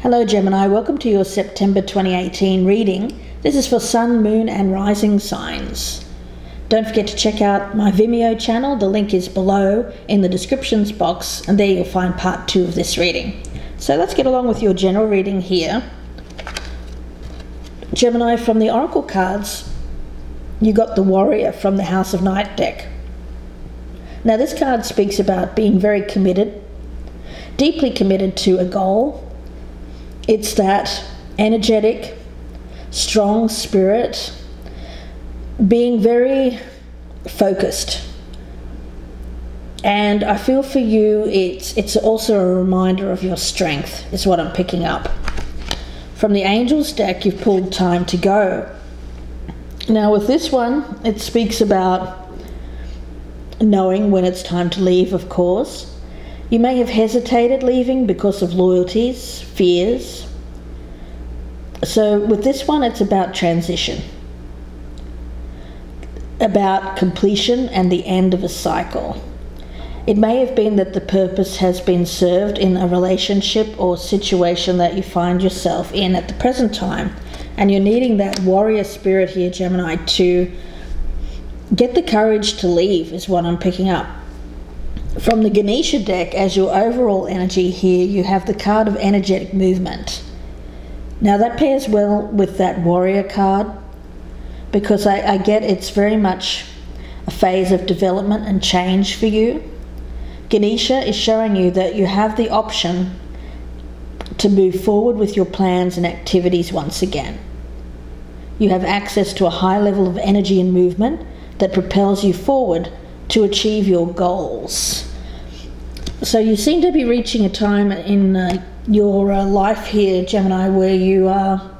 Hello Gemini, welcome to your September 2018 reading. This is for Sun, Moon and Rising signs. Don't forget to check out my Vimeo channel. The link is below in the descriptions box, and there you'll find part 2 of this reading. So let's get along with your general reading here. Gemini, from the Oracle cards, you got the Warrior from the House of Night deck. Now this card speaks about being very committed, deeply committed to a goal. It's that energetic, strong spirit, being very focused. And I feel for you, it's also a reminder of your strength, is what I'm picking up. From the Angels deck, you've pulled Time to Go. Now with this one, it speaks about knowing when it's time to leave, of course. You may have hesitated leaving because of loyalties, fears. So with this one, it's about transition, about completion and the end of a cycle. It may have been that the purpose has been served in a relationship or situation that you find yourself in at the present time, and you're needing that warrior spirit here, Gemini, to get the courage to leave, is what I'm picking up. From the Ganesha deck, as your overall energy here, you have the card of energetic movement. Now that pairs well with that warrior card, because I get it's very much a phase of development and change for you. Ganesha is showing you that you have the option to move forward with your plans and activities once again. You have access to a high level of energy and movement that propels you forward to achieve your goals. So you seem to be reaching a time in your life here, Gemini, where you are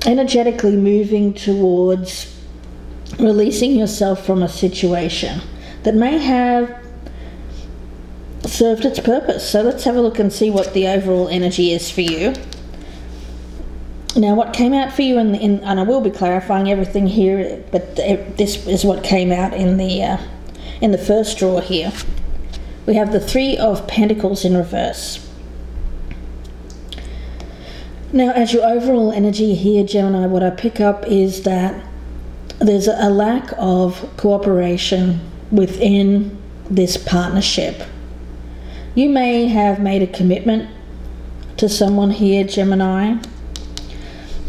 energetically moving towards releasing yourself from a situation that may have served its purpose. So let's have a look and see what the overall energy is for you. Now what came out for you and I will be clarifying everything here, but this is what came out in the first draw here. We have the Three of Pentacles in reverse. Now as your overall energy here, Gemini, what I pick up is that there's a lack of cooperation within this partnership. You may have made a commitment to someone here, Gemini.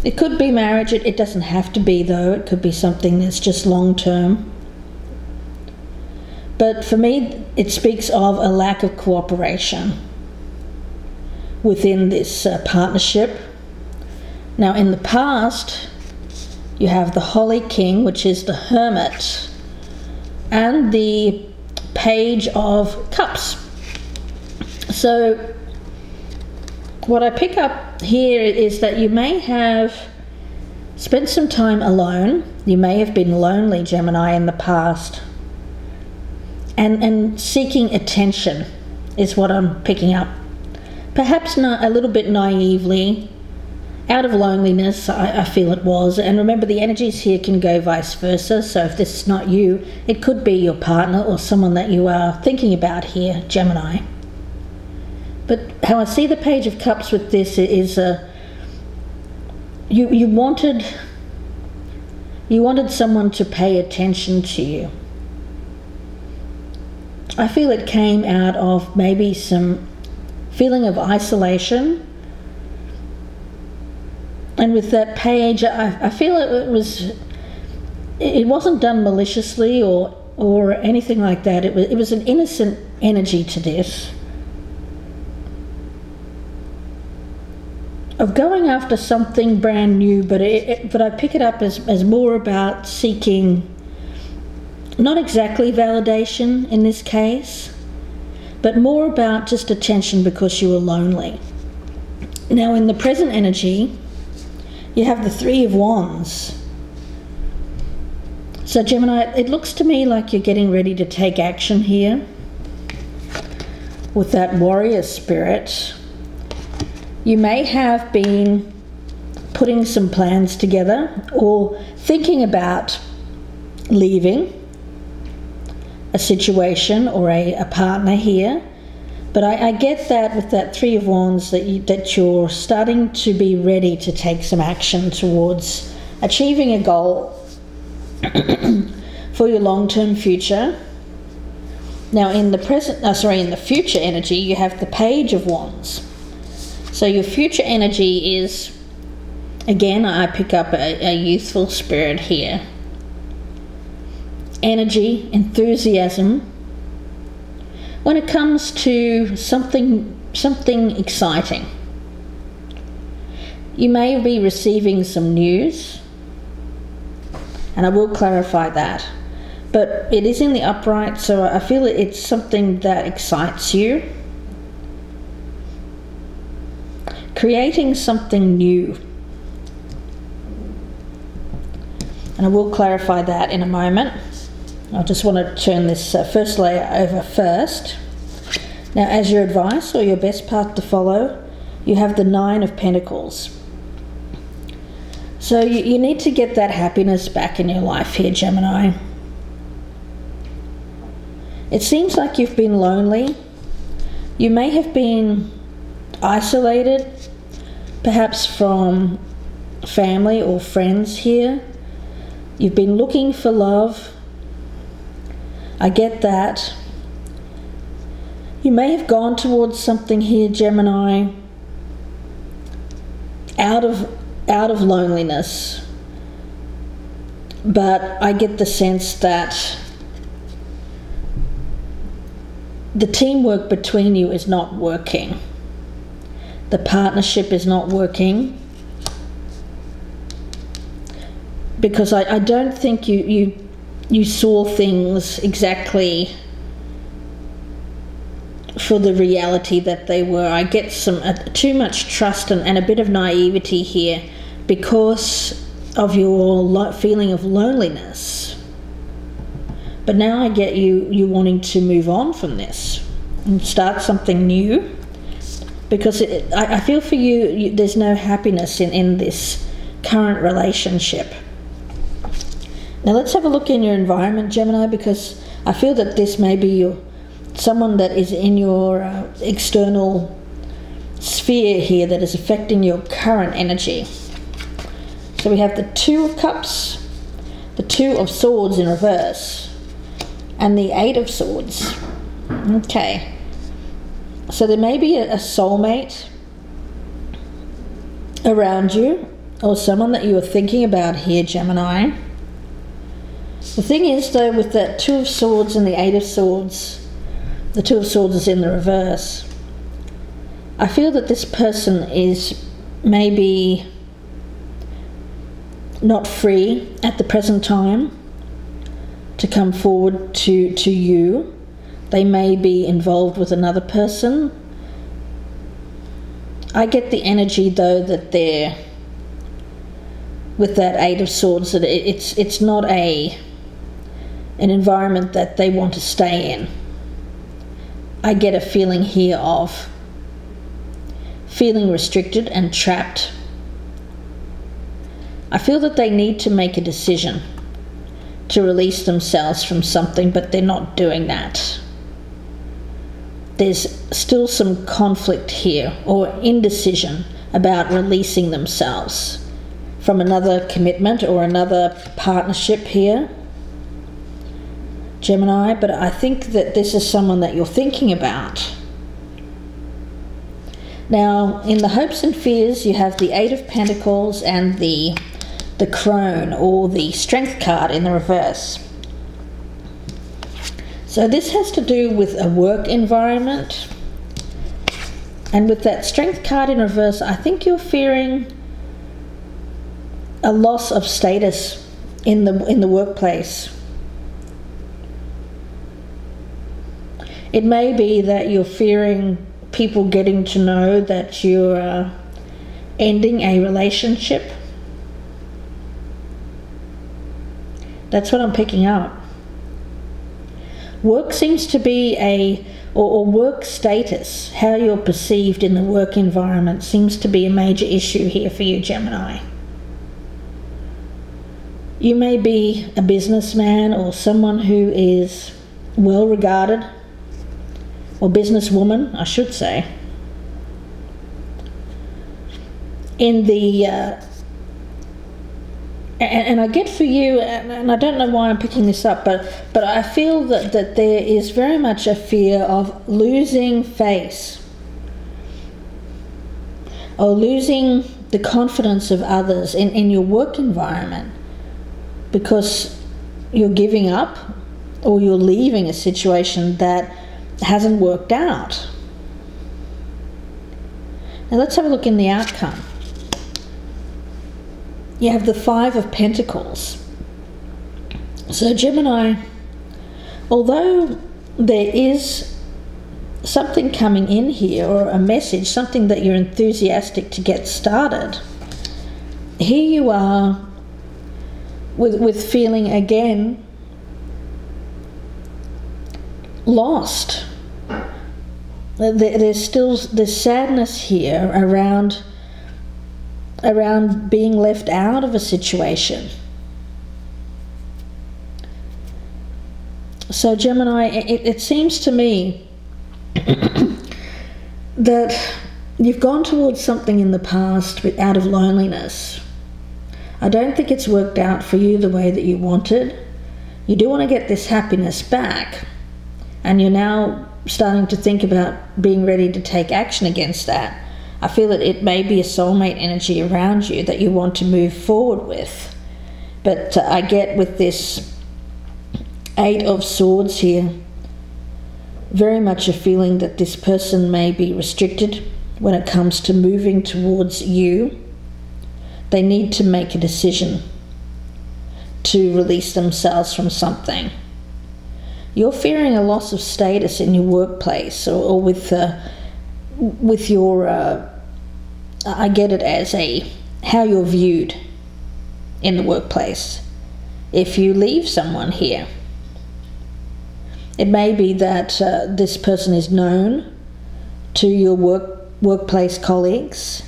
It could be marriage, it doesn't have to be though, it could be something that's just long term. But for me, it speaks of a lack of cooperation within this partnership. Now in the past, you have the Holy King, which is the Hermit, and the Page of Cups. So what I pick up here is that you may have spent some time alone. You may have been lonely, Gemini, in the past. And seeking attention is what I'm picking up. Perhaps not a little bit naively, out of loneliness, I feel it was. And remember, the energies here can go vice versa. So if this is not you, it could be your partner or someone that you are thinking about here, Gemini. But how I see the Page of Cups with this is you wanted someone to pay attention to you. I feel it came out of maybe some feeling of isolation. And with that page, I feel it wasn't done maliciously or anything like that. It was an innocent energy to this, of going after something brand new, but I pick it up as more about seeking not exactly validation in this case, but more about just attention because you were lonely. Now in the present energy, you have the Three of Wands. So Gemini, it looks to me like you're getting ready to take action here with that warrior spirit. You may have been putting some plans together or thinking about leaving a situation or a partner here, But I get that with that Three of Wands that you're starting to be ready to take some action towards achieving a goal for your long-term future. Now in the future energy, you have the Page of Wands. So your future energy is, again, I pick up a youthful spirit here. Energy, enthusiasm. When it comes to something exciting, you may be receiving some news, and I will clarify that. But it is in the upright, so I feel it's something that excites you. Creating something new. And I will clarify that in a moment. I just want to turn this first layer over first. Now, as your advice or your best path to follow, you have the Nine of Pentacles. So you need to get that happiness back in your life here, Gemini. It seems like you've been lonely. You may have been isolated, perhaps from family or friends here. You've been looking for love. I get that. You may have gone towards something here, Gemini, out of loneliness. But I get the sense that the teamwork between you is not working. The partnership is not working. Because I don't think you saw things exactly for the reality that they were. I get too much trust and a bit of naivety here because of your feeling of loneliness. But now I get you wanting to move on from this and start something new, because I feel for you there's no happiness in this current relationship. Now let's have a look in your environment, Gemini, because I feel that this may be someone that is in your external sphere here that is affecting your current energy. So we have the Two of Cups, the Two of Swords in reverse, and the Eight of Swords. Okay. So there may be a soulmate around you, or someone that you are thinking about here, Gemini. The thing is, though, with that Two of Swords and the Eight of Swords, the Two of Swords is in the reverse. I feel that this person is maybe not free at the present time to come forward to you. They may be involved with another person. I get the energy, though, that they're, with that Eight of Swords, that it's not an environment that they want to stay in. I get a feeling here of feeling restricted and trapped. I feel that they need to make a decision to release themselves from something, but they're not doing that. There's still some conflict here, or indecision about releasing themselves from another commitment or another partnership here, Gemini. But I think that this is someone that you're thinking about. Now, in the hopes and fears, you have the Eight of Pentacles and the Crone, or the Strength card, in the reverse. So this has to do with a work environment. And with that Strength card in reverse, I think you're fearing a loss of status in the workplace. It may be that you're fearing people getting to know that you're ending a relationship. That's what I'm picking up. Work seems to be or work status, how you're perceived in the work environment, seems to be a major issue here for you, Gemini. You may be a businessman or someone who is well regarded or businesswoman, I should say. In the and I get for you, and I don't know why I'm picking this up, but I feel that there is very much a fear of losing face or losing the confidence of others in your work environment because you're giving up or you're leaving a situation that hasn't worked out. Now let's have a look in the outcome. You have the Five of Pentacles. So Gemini, although there is something coming in here, or a message, something that you're enthusiastic to get started, here you are with feeling again lost. There's sadness here around being left out of a situation. So Gemini, it seems to me that you've gone towards something in the past out of loneliness. I don't think it's worked out for you the way that you wanted. You do want to get this happiness back, and you're now starting to think about being ready to take action against that. I feel that it may be a soulmate energy around you that you want to move forward with. But I get with this Eight of Swords here, very much a feeling that this person may be restricted when it comes to moving towards you. They need to make a decision to release themselves from something. You're fearing a loss of status in your workplace or with your, I get it as how you're viewed in the workplace. If you leave someone here, it may be that this person is known to your workplace colleagues.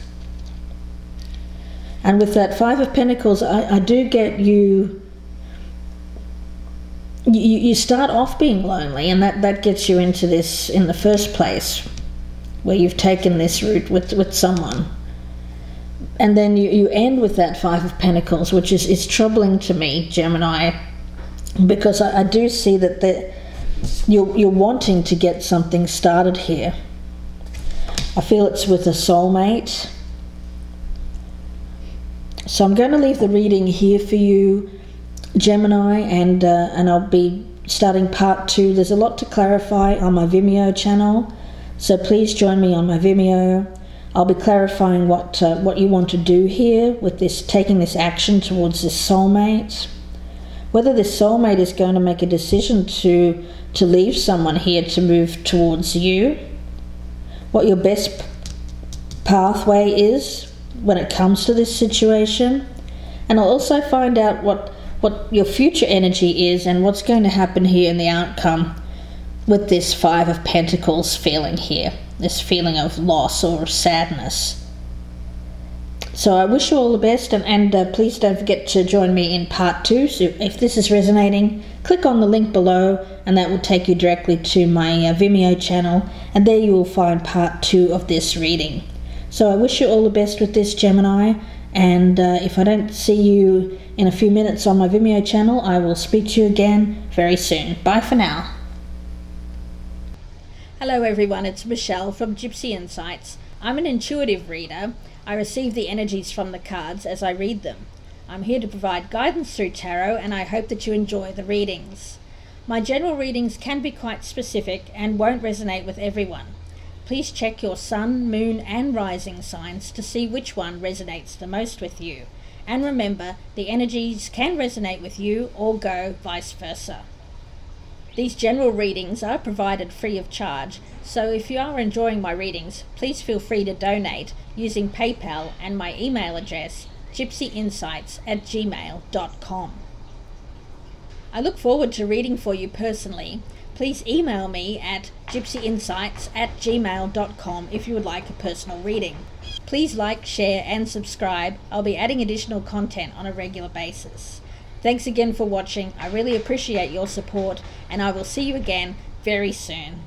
And with that Five of Pentacles, I do get you start off being lonely, and that gets you into this in the first place, where you've taken this route with someone. And then you end with that Five of Pentacles, which is troubling to me, Gemini, because I do see that you're wanting to get something started here. I feel it's with a soulmate. So I'm going to leave the reading here for you, Gemini, and I'll be starting part 2. There's a lot to clarify on my Vimeo channel, so please join me on my Vimeo. I'll be clarifying what you want to do here with this, taking this action towards this soulmate. Whether this soulmate is going to make a decision to leave someone here to move towards you. What your best pathway is when it comes to this situation. And I'll also find out what your future energy is and what's going to happen here in the outcome with this Five of Pentacles feeling here, this feeling of loss or sadness. So I wish you all the best, and please don't forget to join me in part 2. So if this is resonating, click on the link below and that will take you directly to my Vimeo channel, and there you will find part 2 of this reading. So I wish you all the best with this, Gemini, and if I don't see you in a few minutes on my Vimeo channel, I will speak to you again very soon. Bye for now. Hello everyone, it's Michelle from Gypsy Insights. I'm an intuitive reader. I receive the energies from the cards as I read them. I'm here to provide guidance through tarot, and I hope that you enjoy the readings. My general readings can be quite specific and won't resonate with everyone. Please check your sun, moon and rising signs to see which one resonates the most with you. And remember, the energies can resonate with you or go vice versa. These general readings are provided free of charge, so if you are enjoying my readings, please feel free to donate using PayPal and my email address, gypsyinsights@gmail.com. I look forward to reading for you personally. Please email me at gypsyinsights@gmail.com if you would like a personal reading. Please like, share and subscribe. I'll be adding additional content on a regular basis. Thanks again for watching. I really appreciate your support, and I will see you again very soon.